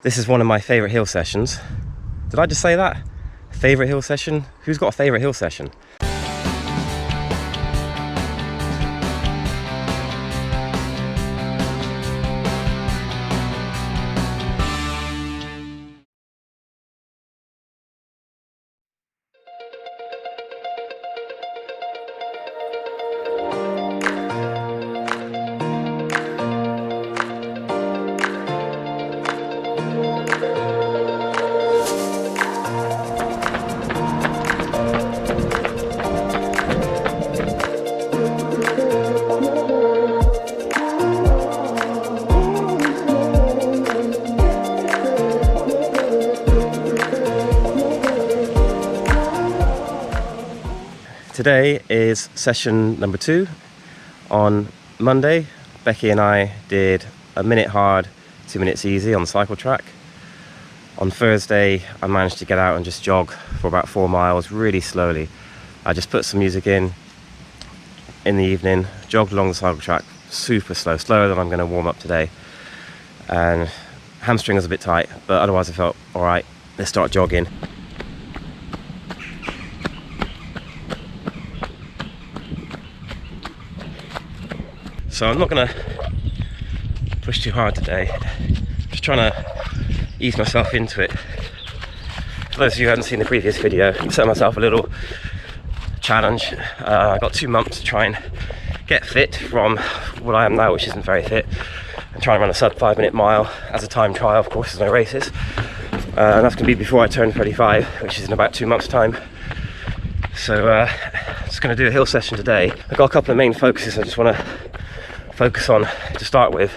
This is one of my favourite hill sessions. Did I just say that? Favourite hill session? Who's got a favourite hill session? Today is session number 2. On Monday, Becky and I did a minute hard, 2 minutes easy on the cycle track. On Thursday, I managed to get out and just jog for about 4 miles really slowly. I just put some music in the evening, jogged along the cycle track super slow, slower than I'm going to warm up today. And hamstring was a bit tight, but otherwise I felt alright. Let's start jogging. So I'm not going to push too hard today, just trying to ease myself into it. For those of you who haven't seen the previous video, I set myself a little challenge. I got 2 months to try and get fit from what I am now, which isn't very fit, and try and run a sub 5 minute mile as a time trial. Of course, there's no races, and that's going to be before I turn 35, which is in about 2 months time. So just going to do a hill session today. I've got a couple of main focuses I just want to focus on to start with.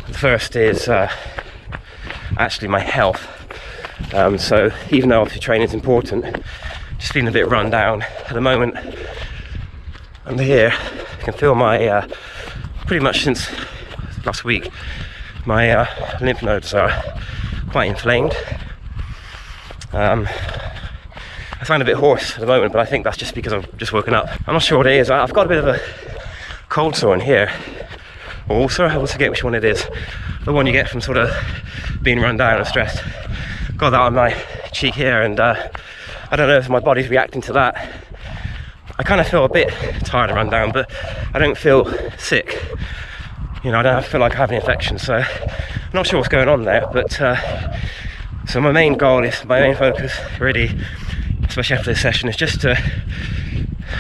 The first is actually my health. So even though obviously training is important, just feeling a bit run down at the moment. Under here, I can feel my pretty much since last week, my lymph nodes are quite inflamed. I sound a bit hoarse at the moment, but I think that's just because I've just woken up. I'm not sure what it is. I've got a bit of a cold sore in here, or ulcer, I always forget which one it is. The one you get from sort of being run down and stressed. Got that on my cheek here, and I don't know if my body's reacting to that. I kind of feel a bit tired and run down, but I don't feel sick. You know, I don't feel like I have an infection, so I'm not sure what's going on there. But so my main goal is, my main focus really, especially after this session, is just to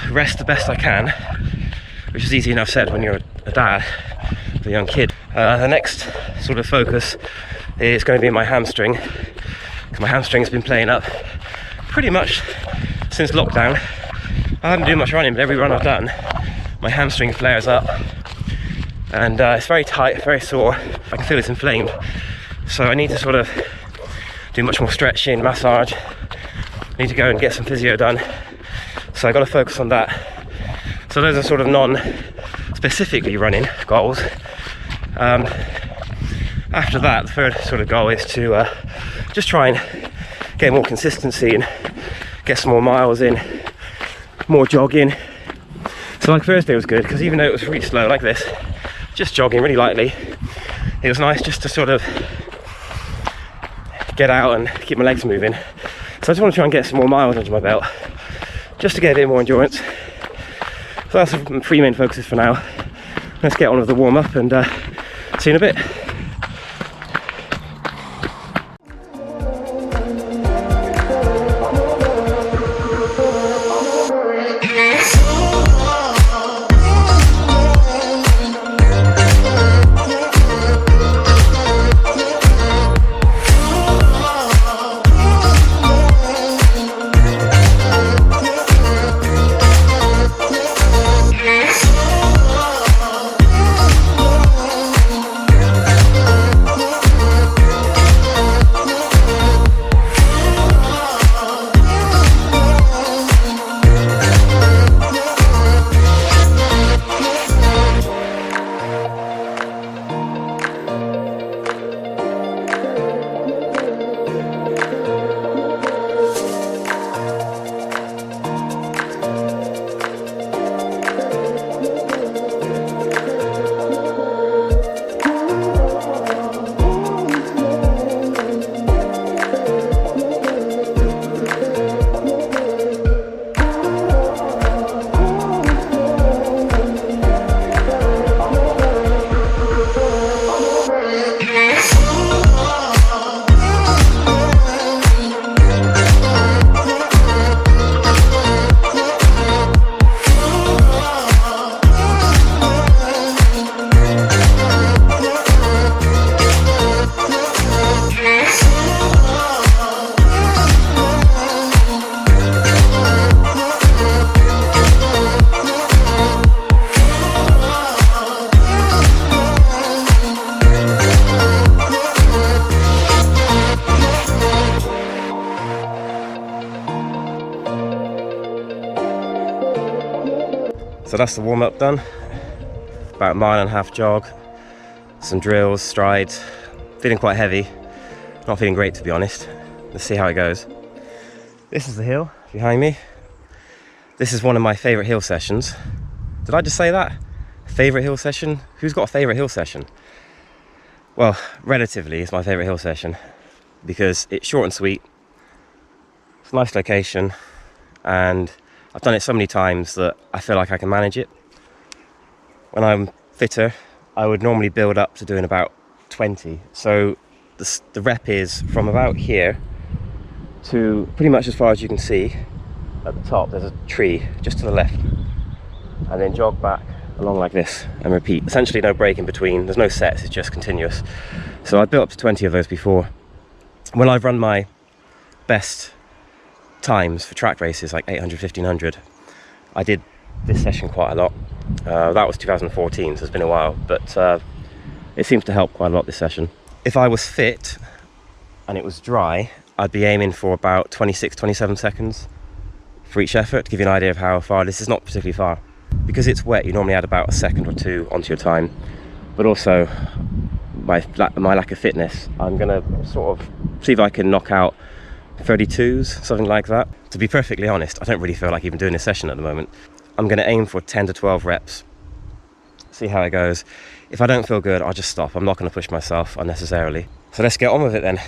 rest the best I can, which is easy enough said when you're a dad with a young kid. The next sort of focus is going to be my hamstring, because my hamstring's been playing up pretty much since lockdown. I haven't done much running, but every run I've done, my hamstring flares up, and it's very tight, very sore. I can feel it's inflamed, so I need to sort of do much more stretching, massage. I need to go and get some physio done, so I've got to focus on that. So those are sort of non-specifically running goals. After that, the third sort of goal is to just try and get more consistency and get some more miles in, more jogging. So like Thursday was good, because even though it was really slow like this, just jogging really lightly, it was nice just to sort of get out and keep my legs moving. So I just want to try and get some more miles under my belt, just to get a bit more endurance. So that's the 3 main focuses for now. Let's get on with the warm-up and see you in a bit. So that's the warm-up done. About a 1.5 mile jog, some drills, strides. Feeling quite heavy, not feeling great to be honest. Let's see how it goes. This is the hill behind me. This is one of my favourite hill sessions. Did I just say that? Favourite hill session? Who's got a favourite hill session? Well, relatively, it's my favourite hill session because it's short and sweet. It's a nice location, and I've done it so many times that I feel like I can manage it. When I'm fitter, I would normally build up to doing about 20. So the rep is from about here to pretty much as far as you can see. At the top there's a tree just to the left, and then jog back along like this and repeat. Essentially no break in between, there's no sets, it's just continuous. So I built up to 20 of those before. When I've run my best times for track races like 800, 1500, I did this session quite a lot. That was 2014, so it's been a while, but it seems to help quite a lot this session. If I was fit and it was dry, I'd be aiming for about 26, 27 seconds for each effort, to give you an idea of how far. This is not particularly far. Because it's wet, you normally add about a second or two onto your time, but also my lack of fitness, I'm gonna sort of see if I can knock out 32s, something like that. To be perfectly honest, I don't really feel like even doing this session at the moment. I'm gonna aim for 10 to 12 reps, see how it goes. If I don't feel good, I'll just stop. I'm not gonna push myself unnecessarily. So let's get on with it then.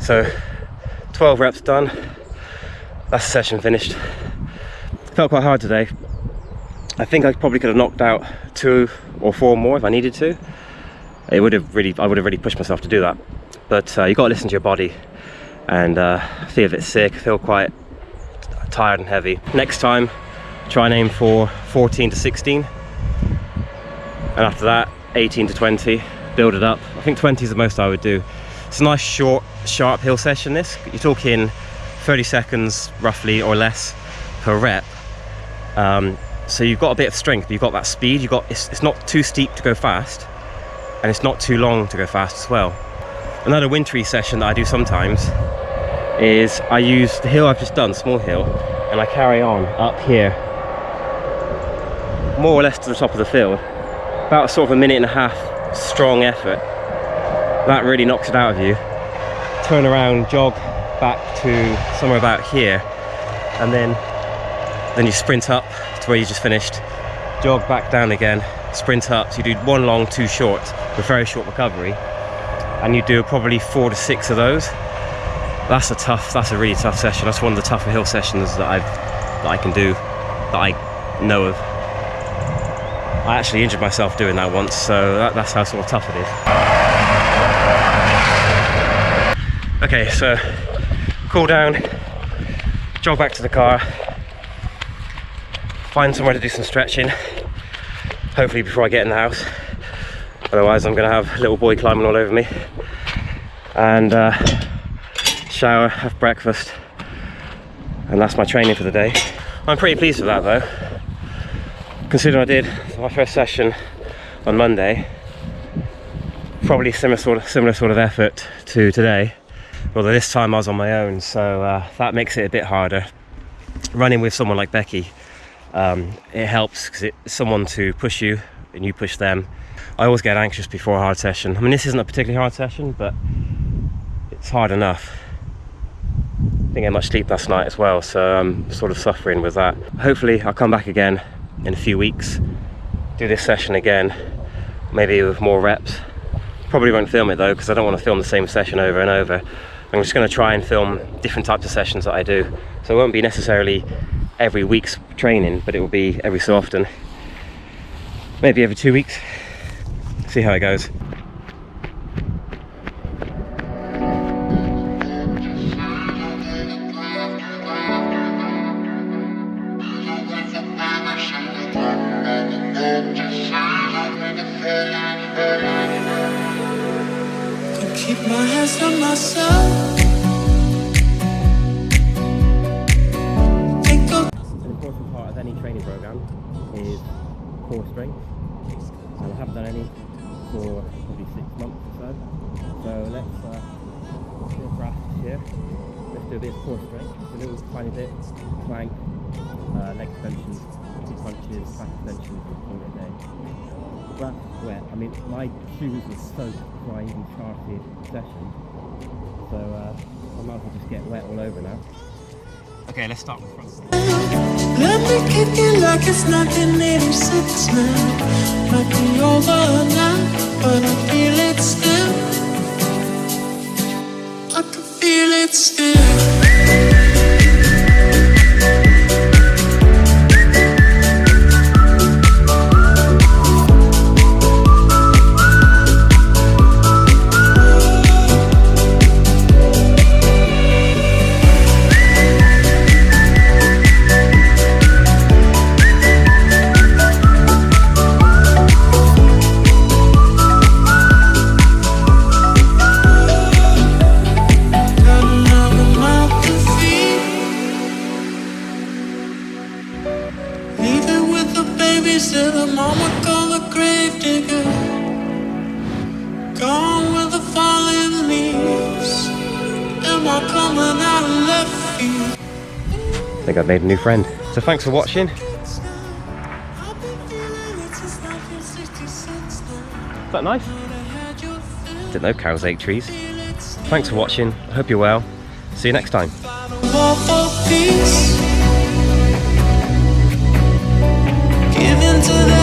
So 12 reps done, that's the session finished. Felt quite hard today. I think I probably could have knocked out 2 or 4 more if I needed to. I would have really pushed myself to do that. But you got to listen to your body and see if it's sick. I feel quite tired and heavy. Next time, try and aim for 14 to 16. And after that, 18 to 20, build it up. I think 20 is the most I would do. It's a nice short, sharp hill session this. You're talking 30 seconds roughly or less per rep. So you've got a bit of strength, but you've got that speed. It's not too steep to go fast, and it's not too long to go fast as well. Another wintry session that I do sometimes is I use the hill I've just done, small hill, and I carry on up here, more or less to the top of the field. About sort of a 1.5 minute strong effort. That really knocks it out of you. Turn around, jog back to somewhere about here, and then you sprint up to where you just finished, jog back down again, sprint up. So you do 1 long, 2 short, with very short recovery, and you do probably 4 to 6 of those. That's a really tough session. That's one of the tougher hill sessions that I can do, that I know of. I actually injured myself doing that once, so that's how sort of tough it is. Okay, so cool down, jog back to the car, find somewhere to do some stretching, hopefully before I get in the house. Otherwise I'm gonna have a little boy climbing all over me. And shower, have breakfast, and that's my training for the day. I'm pretty pleased with that though, considering I did my first session on Monday. Probably similar sort of effort to today, although this time I was on my own, so that makes it a bit harder. Running with someone like Becky, it helps because it's someone to push you and you push them. I always get anxious before a hard session. I mean, this isn't a particularly hard session, but it's hard enough. I didn't get much sleep last night as well, so I'm sort of suffering with that. Hopefully I'll come back again in a few weeks, do this session again, maybe with more reps. Probably won't film it though, because I don't want to film the same session over and over. I'm just going to try and film different types of sessions that I do. So it won't be necessarily every week's training, but it will be every so often. Maybe every 2 weeks. See how it goes. Keep my hands on myself. An important part of any training program is core strength, and I haven't done any for probably 6 months or so. So let's do a practice here. Let's do a bit of core strength, a little tiny bit, plank, leg extensions, punches, back extensions, all day. But wet. I mean, my shoes were soaked before I even started session, so I might as well just get wet all over now. Okay, let's start with front. Let me kick it like it's 1986 now. Might be over now, but I feel it still. I can feel it still. Said the mama called the grave digger, gone with the falling leaves. Am I coming out of left field? I think I've made a new friend. So thanks for watching. Is that nice? Didn't know cows ate trees. Thanks for watching. I hope you're well. See you next time. Into the